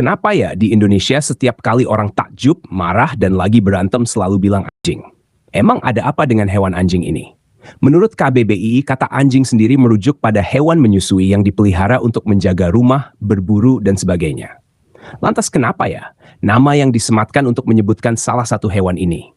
Kenapa ya di Indonesia setiap kali orang takjub, marah, dan lagi berantem selalu bilang anjing? Emang ada apa dengan hewan anjing ini? Menurut KBBI, kata anjing sendiri merujuk pada hewan menyusui yang dipelihara untuk menjaga rumah, berburu, dan sebagainya. Lantas kenapa ya nama yang disematkan untuk menyebutkan salah satu hewan ini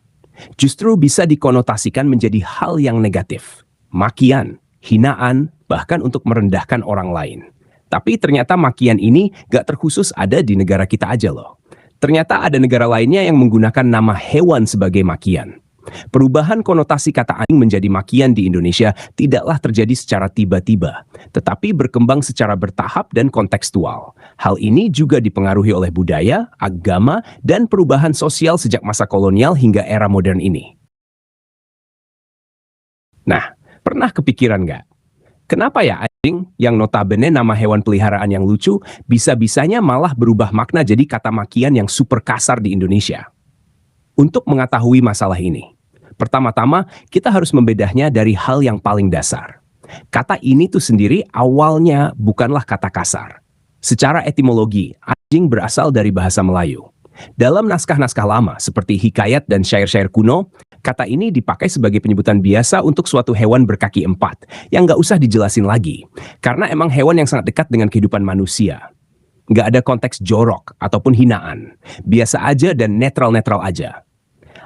justru bisa dikonotasikan menjadi hal yang negatif, makian, hinaan, bahkan untuk merendahkan orang lain. Tapi ternyata makian ini gak terkhusus ada di negara kita aja loh. Ternyata ada negara lainnya yang menggunakan nama hewan sebagai makian. Perubahan konotasi kata anjing menjadi makian di Indonesia tidaklah terjadi secara tiba-tiba, tetapi berkembang secara bertahap dan kontekstual. Hal ini juga dipengaruhi oleh budaya, agama, dan perubahan sosial sejak masa kolonial hingga era modern ini. Nah, pernah kepikiran nggak? Kenapa ya anjing, yang notabene nama hewan peliharaan yang lucu, bisa-bisanya malah berubah makna jadi kata makian yang super kasar di Indonesia? Untuk mengetahui masalah ini, pertama-tama kita harus membedahnya dari hal yang paling dasar. Kata ini tuh sendiri awalnya bukanlah kata kasar. Secara etimologi, anjing berasal dari bahasa Melayu. Dalam naskah-naskah lama seperti hikayat dan syair-syair kuno, kata ini dipakai sebagai penyebutan biasa untuk suatu hewan berkaki empat yang nggak usah dijelasin lagi, karena emang hewan yang sangat dekat dengan kehidupan manusia. Nggak ada konteks jorok ataupun hinaan, biasa aja dan netral-netral aja.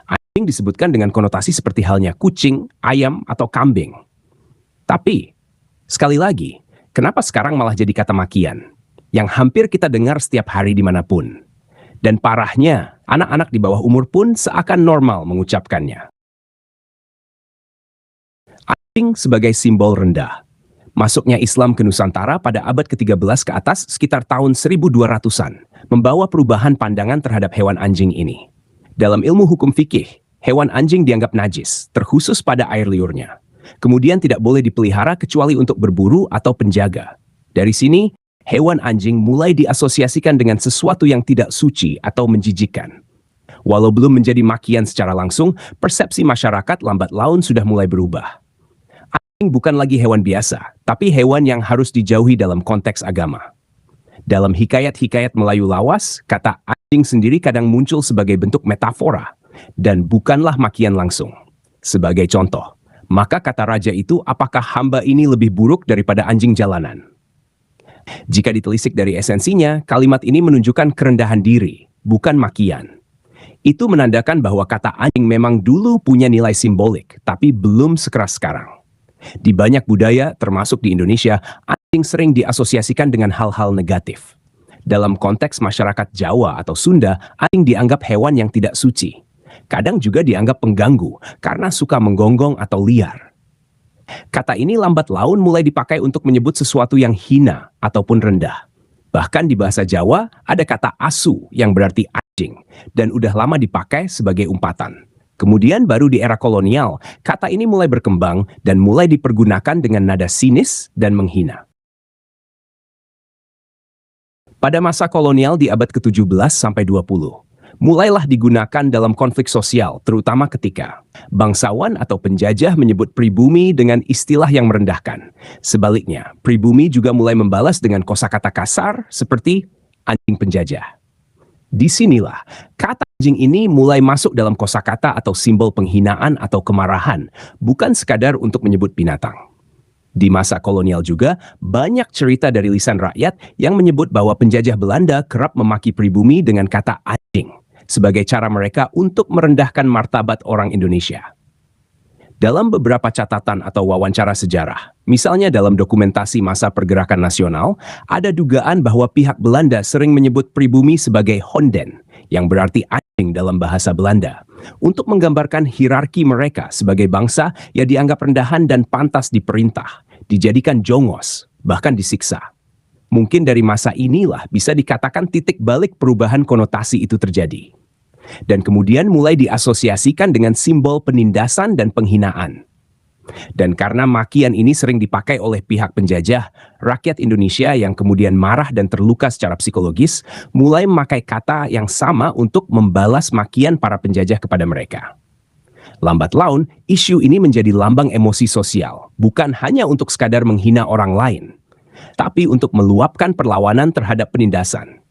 Anjing disebutkan dengan konotasi seperti halnya kucing, ayam, atau kambing. Tapi, sekali lagi, kenapa sekarang malah jadi kata makian yang hampir kita dengar setiap hari dimanapun? Dan parahnya, anak-anak di bawah umur pun seakan normal mengucapkannya. Anjing sebagai simbol rendah. Masuknya Islam ke Nusantara pada abad ke-13 ke atas sekitar tahun 1200-an, membawa perubahan pandangan terhadap hewan anjing ini. Dalam ilmu hukum fikih, hewan anjing dianggap najis, terkhusus pada air liurnya. Kemudian tidak boleh dipelihara kecuali untuk berburu atau penjaga. Dari sini, hewan anjing mulai diasosiasikan dengan sesuatu yang tidak suci atau menjijikkan. Walau belum menjadi makian secara langsung, persepsi masyarakat lambat laun sudah mulai berubah. Anjing bukan lagi hewan biasa, tapi hewan yang harus dijauhi dalam konteks agama. Dalam hikayat-hikayat Melayu lawas, kata anjing sendiri kadang muncul sebagai bentuk metafora, dan bukanlah makian langsung. Sebagai contoh, maka kata raja itu, apakah hamba ini lebih buruk daripada anjing jalanan? Jika ditelisik dari esensinya, kalimat ini menunjukkan kerendahan diri, bukan makian. Itu menandakan bahwa kata anjing memang dulu punya nilai simbolik, tapi belum sekeras sekarang. Di banyak budaya, termasuk di Indonesia, anjing sering diasosiasikan dengan hal-hal negatif. Dalam konteks masyarakat Jawa atau Sunda, anjing dianggap hewan yang tidak suci. Kadang juga dianggap pengganggu karena suka menggonggong atau liar. Kata ini lambat laun mulai dipakai untuk menyebut sesuatu yang hina ataupun rendah. Bahkan di bahasa Jawa ada kata asu yang berarti anjing dan udah lama dipakai sebagai umpatan. Kemudian baru di era kolonial, kata ini mulai berkembang dan mulai dipergunakan dengan nada sinis dan menghina. Pada masa kolonial di abad ke-17 sampai 20, mulailah digunakan dalam konflik sosial, terutama ketika bangsawan atau penjajah menyebut pribumi dengan istilah yang merendahkan. Sebaliknya, pribumi juga mulai membalas dengan kosakata kasar seperti anjing penjajah. Disinilah kata anjing ini mulai masuk dalam kosakata atau simbol penghinaan atau kemarahan, bukan sekadar untuk menyebut binatang. Di masa kolonial juga, banyak cerita dari lisan rakyat yang menyebut bahwa penjajah Belanda kerap memaki pribumi dengan kata anjing sebagai cara mereka untuk merendahkan martabat orang Indonesia. Dalam beberapa catatan atau wawancara sejarah, misalnya dalam dokumentasi masa pergerakan nasional, ada dugaan bahwa pihak Belanda sering menyebut pribumi sebagai honden, yang berarti anjing dalam bahasa Belanda, untuk menggambarkan hierarki mereka sebagai bangsa yang dianggap rendahan dan pantas diperintah, dijadikan jongos, bahkan disiksa. Mungkin dari masa inilah bisa dikatakan titik balik perubahan konotasi itu terjadi. Dan kemudian mulai diasosiasikan dengan simbol penindasan dan penghinaan. Dan karena makian ini sering dipakai oleh pihak penjajah, rakyat Indonesia yang kemudian marah dan terluka secara psikologis mulai memakai kata yang sama untuk membalas makian para penjajah kepada mereka. Lambat laun, isu ini menjadi lambang emosi sosial, bukan hanya untuk sekadar menghina orang lain, tapi untuk meluapkan perlawanan terhadap penindasan.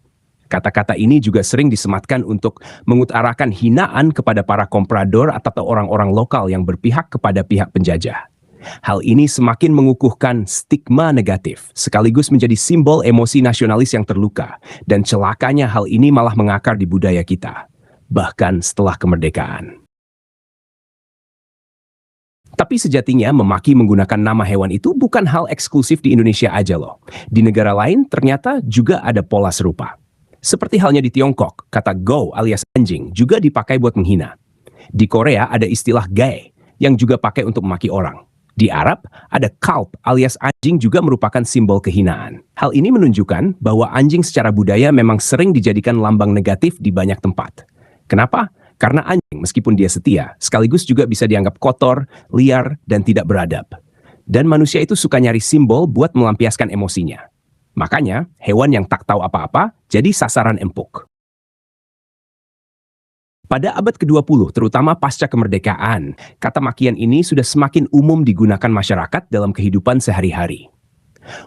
Kata-kata ini juga sering disematkan untuk mengutarakan hinaan kepada para komprador atau orang-orang lokal yang berpihak kepada pihak penjajah. Hal ini semakin mengukuhkan stigma negatif, sekaligus menjadi simbol emosi nasionalis yang terluka, dan celakanya hal ini malah mengakar di budaya kita, bahkan setelah kemerdekaan. Tapi sejatinya memaki menggunakan nama hewan itu bukan hal eksklusif di Indonesia aja loh. Di negara lain ternyata juga ada pola serupa. Seperti halnya di Tiongkok, kata go alias anjing juga dipakai buat menghina. Di Korea ada istilah gae yang juga pakai untuk memaki orang. Di Arab ada kalb alias anjing juga merupakan simbol kehinaan. Hal ini menunjukkan bahwa anjing secara budaya memang sering dijadikan lambang negatif di banyak tempat. Kenapa? Karena anjing meskipun dia setia, sekaligus juga bisa dianggap kotor, liar, dan tidak beradab. Dan manusia itu suka nyari simbol buat melampiaskan emosinya. Makanya, hewan yang tak tahu apa-apa jadi sasaran empuk. Pada abad ke-20, terutama pasca kemerdekaan, kata makian ini sudah semakin umum digunakan masyarakat dalam kehidupan sehari-hari.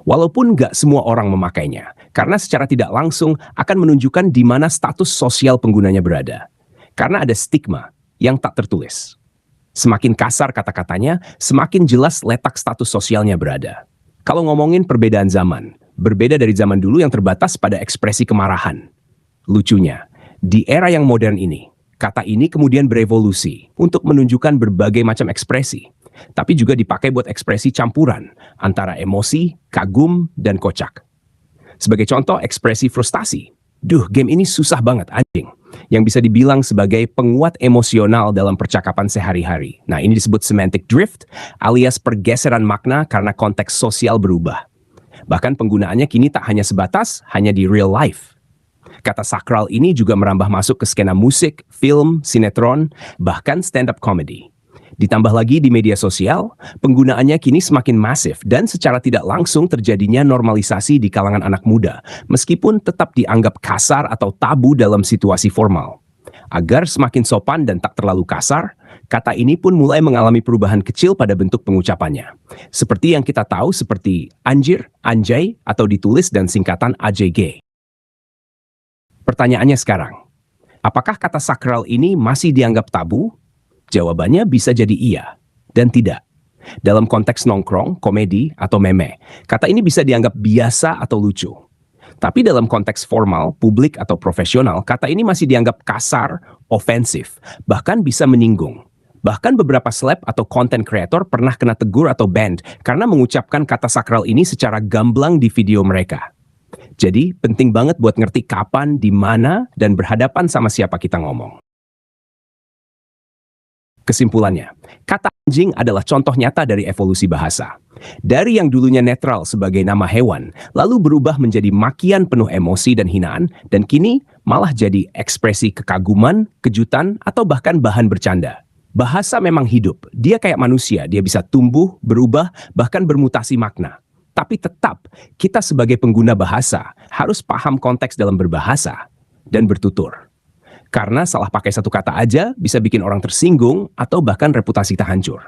Walaupun nggak semua orang memakainya, karena secara tidak langsung akan menunjukkan di mana status sosial penggunanya berada. Karena ada stigma yang tak tertulis. Semakin kasar kata-katanya, semakin jelas letak status sosialnya berada. Kalau ngomongin perbedaan zaman, berbeda dari zaman dulu yang terbatas pada ekspresi kemarahan. Lucunya, di era yang modern ini, kata ini kemudian berevolusi untuk menunjukkan berbagai macam ekspresi, tapi juga dipakai buat ekspresi campuran antara emosi, kagum, dan kocak. Sebagai contoh, ekspresi frustasi. Duh, game ini susah banget anjing. Yang bisa dibilang sebagai penguat emosional dalam percakapan sehari-hari. Nah, ini disebut semantic drift alias pergeseran makna karena konteks sosial berubah. Bahkan penggunaannya kini tak hanya sebatas hanya di real life. Kata sakral ini juga merambah masuk ke skena musik, film, sinetron, bahkan stand-up comedy. Ditambah lagi di media sosial, penggunaannya kini semakin masif dan secara tidak langsung terjadinya normalisasi di kalangan anak muda, meskipun tetap dianggap kasar atau tabu dalam situasi formal. Agar semakin sopan dan tak terlalu kasar, kata ini pun mulai mengalami perubahan kecil pada bentuk pengucapannya. Seperti yang kita tahu seperti anjir, anjay, atau ditulis dan singkatan AJG. Pertanyaannya sekarang, apakah kata sakral ini masih dianggap tabu? Jawabannya bisa jadi iya dan tidak. Dalam konteks nongkrong, komedi, atau meme, kata ini bisa dianggap biasa atau lucu. Tapi dalam konteks formal, publik, atau profesional, kata ini masih dianggap kasar, ofensif, bahkan bisa menyinggung. Bahkan beberapa seleb atau content creator pernah kena tegur atau ban karena mengucapkan kata sakral ini secara gamblang di video mereka. Jadi, penting banget buat ngerti kapan, di mana, dan berhadapan sama siapa kita ngomong. Kesimpulannya, kata anjing adalah contoh nyata dari evolusi bahasa. Dari yang dulunya netral sebagai nama hewan, lalu berubah menjadi makian penuh emosi dan hinaan, dan kini malah jadi ekspresi kekaguman, kejutan, atau bahkan bahan bercanda. Bahasa memang hidup, dia kayak manusia, dia bisa tumbuh, berubah, bahkan bermutasi makna. Tapi tetap, kita sebagai pengguna bahasa harus paham konteks dalam berbahasa dan bertutur. Karena salah pakai satu kata aja bisa bikin orang tersinggung atau bahkan reputasi kita hancur.